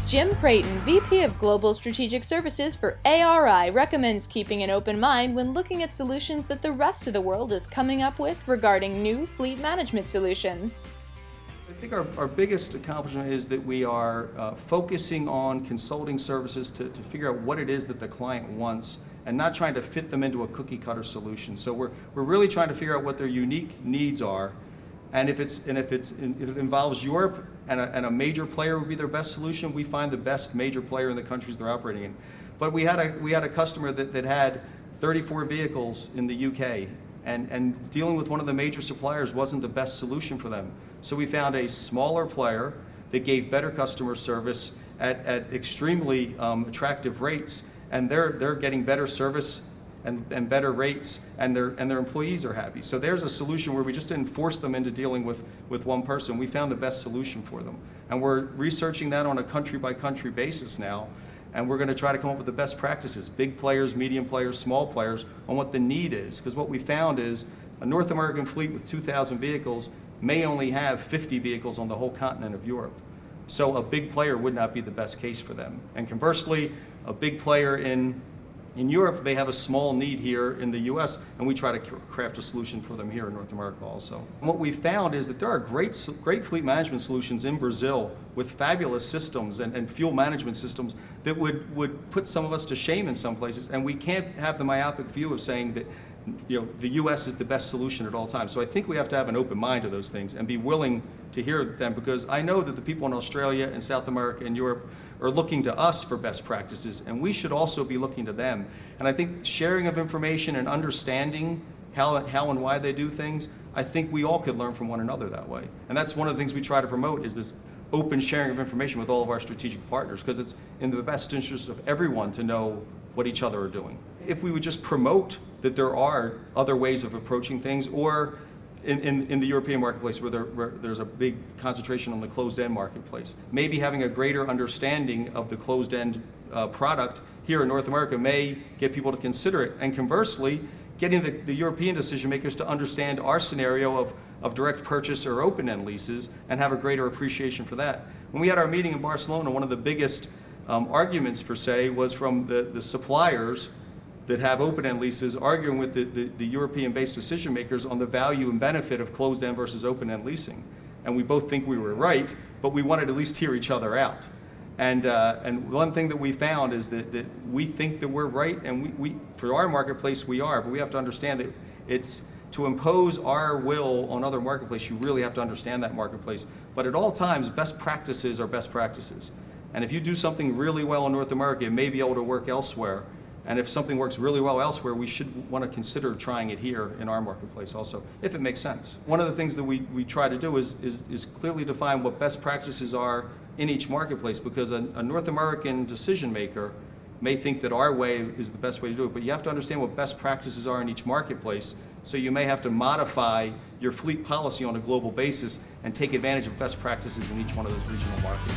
Jim Creighton, VP of Global Strategic Services for ARI, recommends keeping an open mind when looking at solutions that the rest of the world is coming up with regarding new fleet management solutions. I think our biggest accomplishment is that we are focusing on consulting services to figure out what it is that the client wants and not trying to fit them into a cookie cutter solution. So we're really trying to figure out what their unique needs are, and if it involves Europe and a major player would be their best solution, we find the best major player in the countries they're operating in. But we had a customer that had 34 vehicles in the UK, and dealing with one of the major suppliers wasn't the best solution for them. So we found a smaller player that gave better customer service at extremely attractive rates, and they're getting better service and better rates, and their employees are happy. So there's a solution where we just didn't force them into dealing with one person. We found the best solution for them, and we're researching that on a country by country basis now. And we're going to try to come up with the best practices, big players, medium players, small players, on what the need is. Because what we found is a North American fleet with 2,000 vehicles may only have 50 vehicles on the whole continent of Europe. So a big player would not be the best case for them. And conversely, a big player in Europe may have a small need here in the US, and we try to craft a solution for them here in North America also. And what we found is that there are great fleet management solutions in Brazil with fabulous systems and fuel management systems that would put some of us to shame in some places, and we can't have the myopic view of saying that the US is the best solution at all times. So I think we have to have an open mind to those things and be willing to hear them, because I know that the people in Australia and South America and Europe are looking to us for best practices, and we should also be looking to them. And I think sharing of information and understanding how and why they do things, I think we all could learn from one another that way. And that's one of the things we try to promote, is this open sharing of information with all of our strategic partners, because it's in the best interest of everyone to know what each other are doing. If we would just promote that there are other ways of approaching things, or in the European marketplace where there's a big concentration on the closed-end marketplace, maybe having a greater understanding of the closed-end product here in North America may get people to consider it. And conversely, getting the European decision makers to understand our scenario of direct purchase or open-end leases and have a greater appreciation for that. When we had our meeting in Barcelona, one of the biggest arguments per se was from the suppliers that have open-end leases arguing with the European-based decision makers on the value and benefit of closed-end versus open-end leasing. And we both think we were right, but we wanted to at least hear each other out. And one thing that we found is that we think that we're right, and we for our marketplace we are, but we have to understand that it's to impose our will on other marketplaces. You really have to understand that marketplace. But at all times, best practices are best practices. And if you do something really well in North America, it may be able to work elsewhere. And if something works really well elsewhere, we should want to consider trying it here in our marketplace also, if it makes sense. One of the things that we try to do is clearly define what best practices are in each marketplace, because a North American decision maker may think that our way is the best way to do it, but you have to understand what best practices are in each marketplace. So you may have to modify your fleet policy on a global basis and take advantage of best practices in each one of those regional markets.